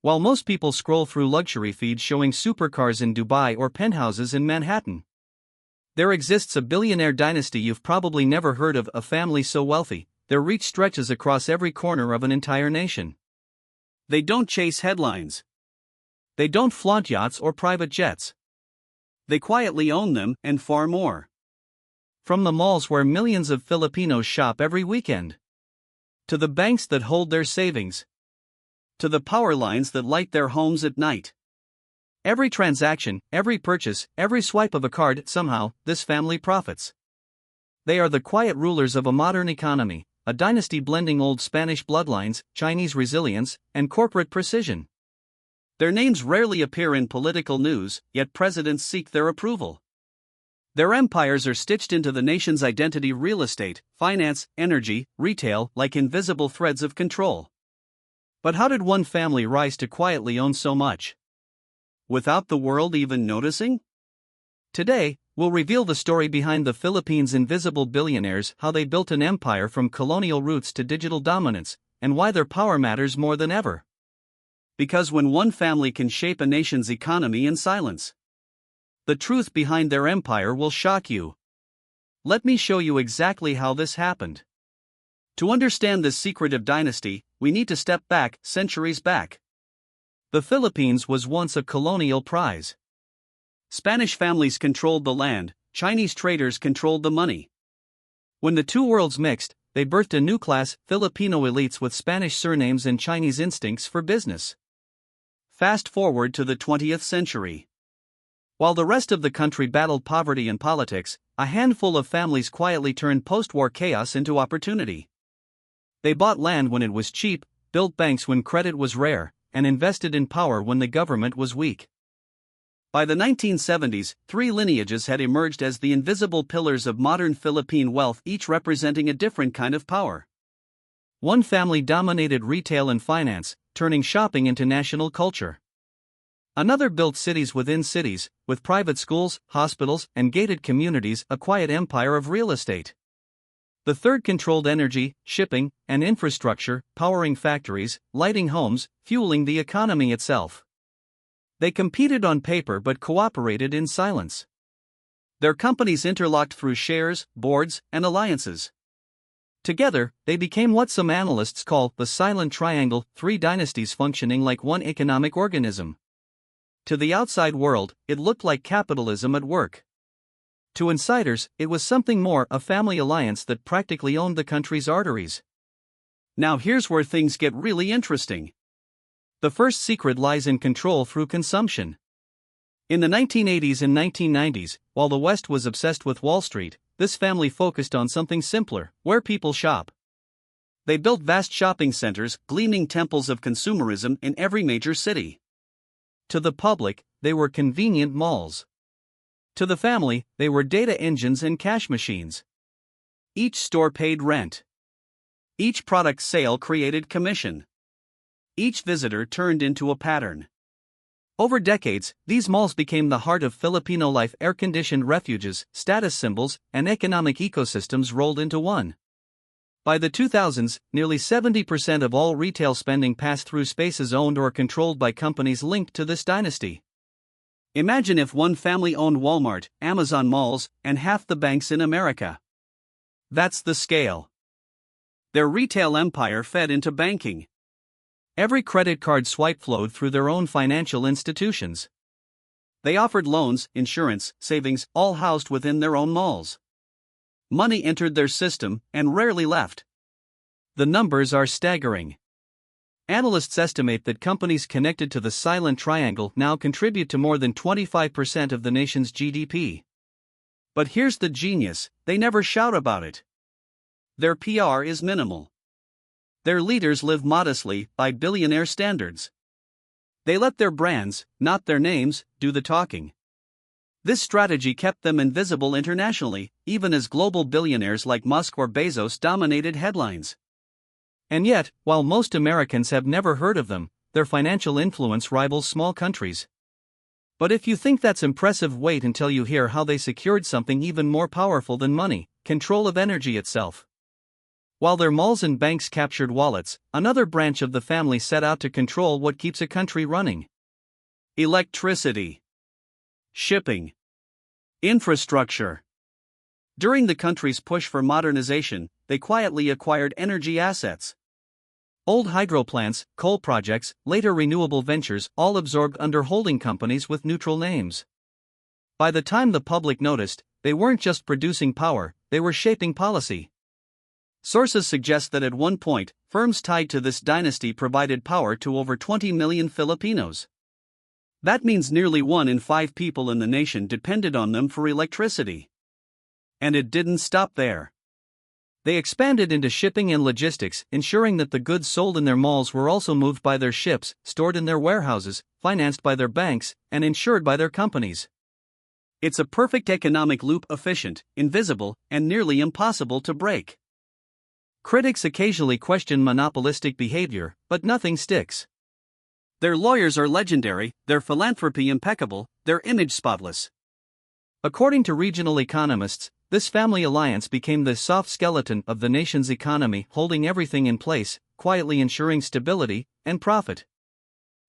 While most people scroll through luxury feeds showing supercars in Dubai or penthouses in Manhattan, there exists a billionaire dynasty you've probably never heard of, a family so wealthy, their reach stretches across every corner of an entire nation. They don't chase headlines. They don't flaunt yachts or private jets. They quietly own them, and far more. From the malls where millions of Filipinos shop every weekend, to the banks that hold their savings, to the power lines that light their homes at night. Every transaction, every purchase, every swipe of a card, somehow, this family profits. They are the quiet rulers of a modern economy, a dynasty blending old Spanish bloodlines, Chinese resilience, and corporate precision. Their names rarely appear in political news, yet presidents seek their approval. Their empires are stitched into the nation's identity: real estate, finance, energy, retail, like invisible threads of control. But how did one family rise to quietly own so much, without the world even noticing? Today, we'll reveal the story behind the Philippines' invisible billionaires, how they built an empire from colonial roots to digital dominance, and why their power matters more than ever. Because when one family can shape a nation's economy in silence, the truth behind their empire will shock you. Let me show you exactly how this happened. To understand this secretive dynasty, we need to step back, centuries back. The Philippines was once a colonial prize. Spanish families controlled the land, Chinese traders controlled the money. When the two worlds mixed, they birthed a new class, Filipino elites with Spanish surnames and Chinese instincts for business. Fast forward to the 20th century. While the rest of the country battled poverty and politics, a handful of families quietly turned post-war chaos into opportunity. They bought land when it was cheap, built banks when credit was rare, and invested in power when the government was weak. By the 1970s, three lineages had emerged as the invisible pillars of modern Philippine wealth, each representing a different kind of power. One family dominated retail and finance, turning shopping into national culture. Another built cities within cities, with private schools, hospitals, and gated communities, a quiet empire of real estate. The third controlled energy, shipping, and infrastructure, powering factories, lighting homes, fueling the economy itself. They competed on paper but cooperated in silence. Their companies interlocked through shares, boards, and alliances. Together, they became what some analysts call the silent triangle, three dynasties functioning like one economic organism. To the outside world, it looked like capitalism at work. To insiders, it was something more, a family alliance that practically owned the country's arteries. Now here's where things get really interesting. The first secret lies in control through consumption. In the 1980s and 1990s, while the West was obsessed with Wall Street, this family focused on something simpler: where people shop. They built vast shopping centers, gleaming temples of consumerism in every major city. To the public, they were convenient malls. To the family, they were data engines and cash machines. Each store paid rent. Each product sale created commission. Each visitor turned into a pattern. Over decades, these malls became the heart of Filipino life: air-conditioned refuges, status symbols, and economic ecosystems rolled into one. By the 2000s, nearly 70% of all retail spending passed through spaces owned or controlled by companies linked to this dynasty. Imagine if one family owned Walmart, Amazon malls, and half the banks in America. That's the scale. Their retail empire fed into banking. Every credit card swipe flowed through their own financial institutions. They offered loans, insurance, savings, all housed within their own malls. Money entered their system and rarely left. The numbers are staggering. Analysts estimate that companies connected to the silent triangle now contribute to more than 25% of the nation's GDP. But here's the genius: they never shout about it. Their PR is minimal. Their leaders live modestly, by billionaire standards. They let their brands, not their names, do the talking. This strategy kept them invisible internationally, even as global billionaires like Musk or Bezos dominated headlines. And yet, while most Americans have never heard of them, their financial influence rivals small countries. But if you think that's impressive, wait until you hear how they secured something even more powerful than money: control of energy itself. While their malls and banks captured wallets, another branch of the family set out to control what keeps a country running: electricity, shipping, infrastructure. During the country's push for modernization, they quietly acquired energy assets. Old hydro plants, coal projects, later renewable ventures, all absorbed under holding companies with neutral names. By the time the public noticed, they weren't just producing power, they were shaping policy. Sources suggest that at one point, firms tied to this dynasty provided power to over 20 million Filipinos. That means nearly 1 in 5 people in the nation depended on them for electricity. And it didn't stop there. They expanded into shipping and logistics, ensuring that the goods sold in their malls were also moved by their ships, stored in their warehouses, financed by their banks, and insured by their companies. It's a perfect economic loop, efficient, invisible, and nearly impossible to break. Critics occasionally question monopolistic behavior, but nothing sticks. Their lawyers are legendary, their philanthropy impeccable, their image spotless. According to regional economists, this family alliance became the soft skeleton of the nation's economy, holding everything in place, quietly ensuring stability and profit.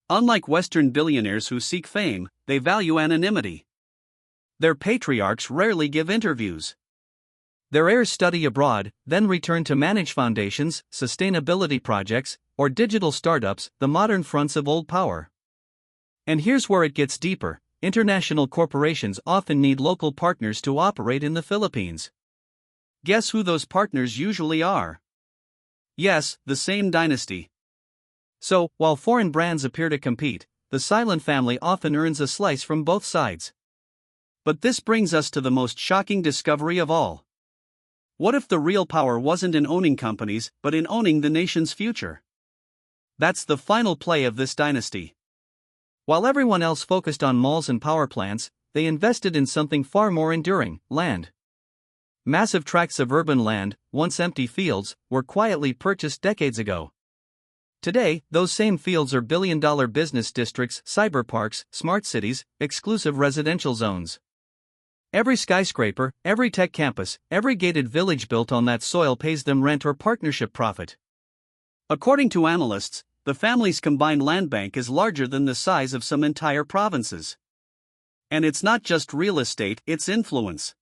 Unlike Western billionaires who seek fame, they value anonymity. Their patriarchs rarely give interviews. Their heirs study abroad, then return to manage foundations, sustainability projects, or digital startups, the modern fronts of old power. And here's where it gets deeper: international corporations often need local partners to operate in the Philippines. Guess who those partners usually are? Yes, the same dynasty. So, while foreign brands appear to compete, the silent family often earns a slice from both sides. But this brings us to the most shocking discovery of all. What if the real power wasn't in owning companies, but in owning the nation's future? That's the final play of this dynasty. While everyone else focused on malls and power plants, they invested in something far more enduring: land. Massive tracts of urban land, once empty fields, were quietly purchased decades ago. Today, those same fields are billion-dollar business districts, cyberparks, smart cities, exclusive residential zones. Every skyscraper, every tech campus, every gated village built on that soil pays them rent or partnership profit. According to analysts, the family's combined land bank is larger than the size of some entire provinces. And it's not just real estate, it's influence.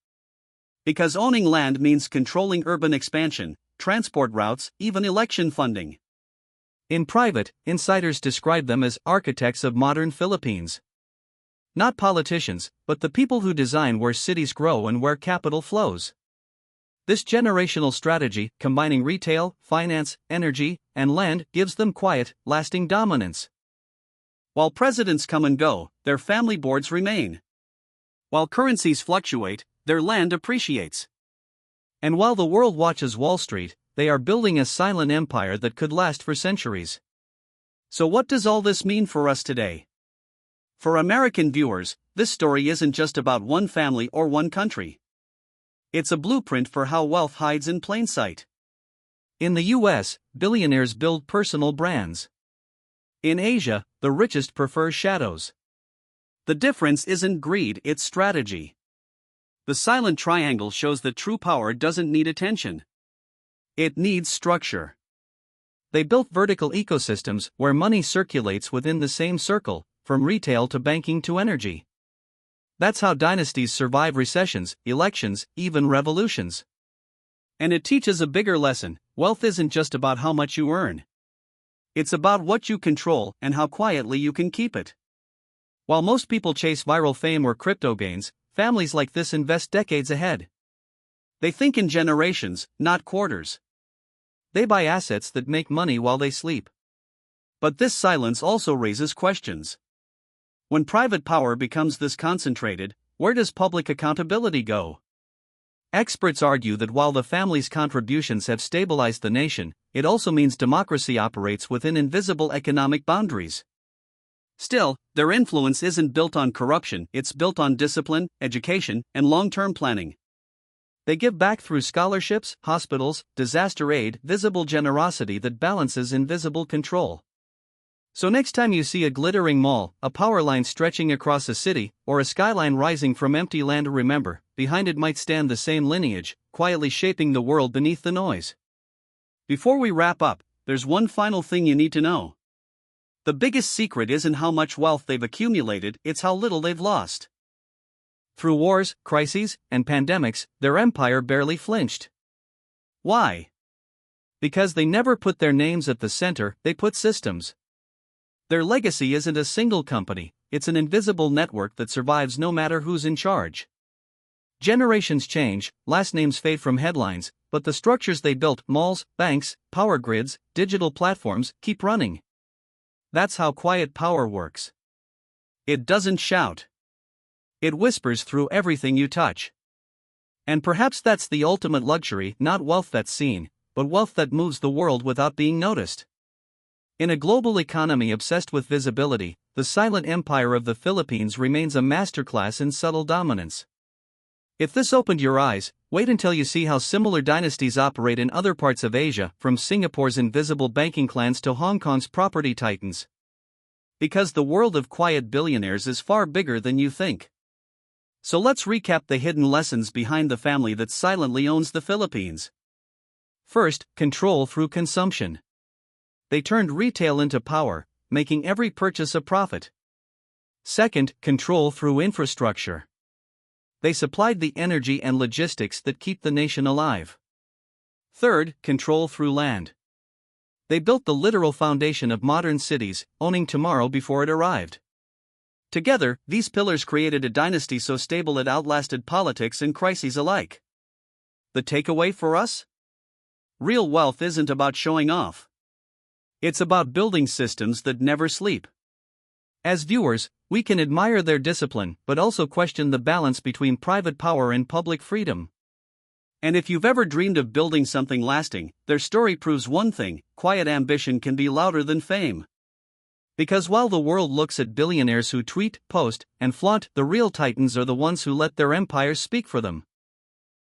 Because owning land means controlling urban expansion, transport routes, even election funding. In private, insiders describe them as architects of modern Philippines. Not politicians, but the people who design where cities grow and where capital flows. This generational strategy, combining retail, finance, energy, and land, gives them quiet, lasting dominance. While presidents come and go, their family boards remain. While currencies fluctuate, their land appreciates. And while the world watches Wall Street, they are building a silent empire that could last for centuries. So what does all this mean for us today? For American viewers, this story isn't just about one family or one country. It's a blueprint for how wealth hides in plain sight. In the US, billionaires build personal brands. In Asia, the richest prefer shadows. The difference isn't greed, it's strategy. The silent triangle shows that true power doesn't need attention. It needs structure. They built vertical ecosystems where money circulates within the same circle, from retail to banking to energy. That's how dynasties survive recessions, elections, even revolutions. And it teaches a bigger lesson: wealth isn't just about how much you earn. It's about what you control and how quietly you can keep it. While most people chase viral fame or crypto gains, families like this invest decades ahead. They think in generations, not quarters. They buy assets that make money while they sleep. But this silence also raises questions. When private power becomes this concentrated, where does public accountability go? Experts argue that while the family's contributions have stabilized the nation, it also means democracy operates within invisible economic boundaries. Still, their influence isn't built on corruption, it's built on discipline, education, and long-term planning. They give back through scholarships, hospitals, disaster aid, visible generosity that balances invisible control. So next time you see a glittering mall, a power line stretching across a city, or a skyline rising from empty land, remember, behind it might stand the same lineage, quietly shaping the world beneath the noise. Before we wrap up, there's one final thing you need to know. The biggest secret isn't how much wealth they've accumulated, it's how little they've lost. Through wars, crises, and pandemics, their empire barely flinched. Why? Because they never put their names at the center, they put systems. Their legacy isn't a single company, it's an invisible network that survives no matter who's in charge. Generations change, last names fade from headlines, but the structures they built, malls, banks, power grids, digital platforms, keep running. That's how quiet power works. It doesn't shout. It whispers through everything you touch. And perhaps that's the ultimate luxury, not wealth that's seen, but wealth that moves the world without being noticed. In a global economy obsessed with visibility, the silent empire of the Philippines remains a masterclass in subtle dominance. If this opened your eyes, wait until you see how similar dynasties operate in other parts of Asia, from Singapore's invisible banking clans to Hong Kong's property titans. Because the world of quiet billionaires is far bigger than you think. So let's recap the hidden lessons behind the family that silently owns the Philippines. First, control through consumption. They turned retail into power, making every purchase a profit. Second, control through infrastructure. They supplied the energy and logistics that keep the nation alive. Third, control through land. They built the literal foundation of modern cities, owning tomorrow before it arrived. Together, these pillars created a dynasty so stable it outlasted politics and crises alike. The takeaway for us? Real wealth isn't about showing off. It's about building systems that never sleep. As viewers, we can admire their discipline but also question the balance between private power and public freedom. And if you've ever dreamed of building something lasting, their story proves one thing: quiet ambition can be louder than fame. Because while the world looks at billionaires who tweet, post, and flaunt, the real titans are the ones who let their empires speak for them.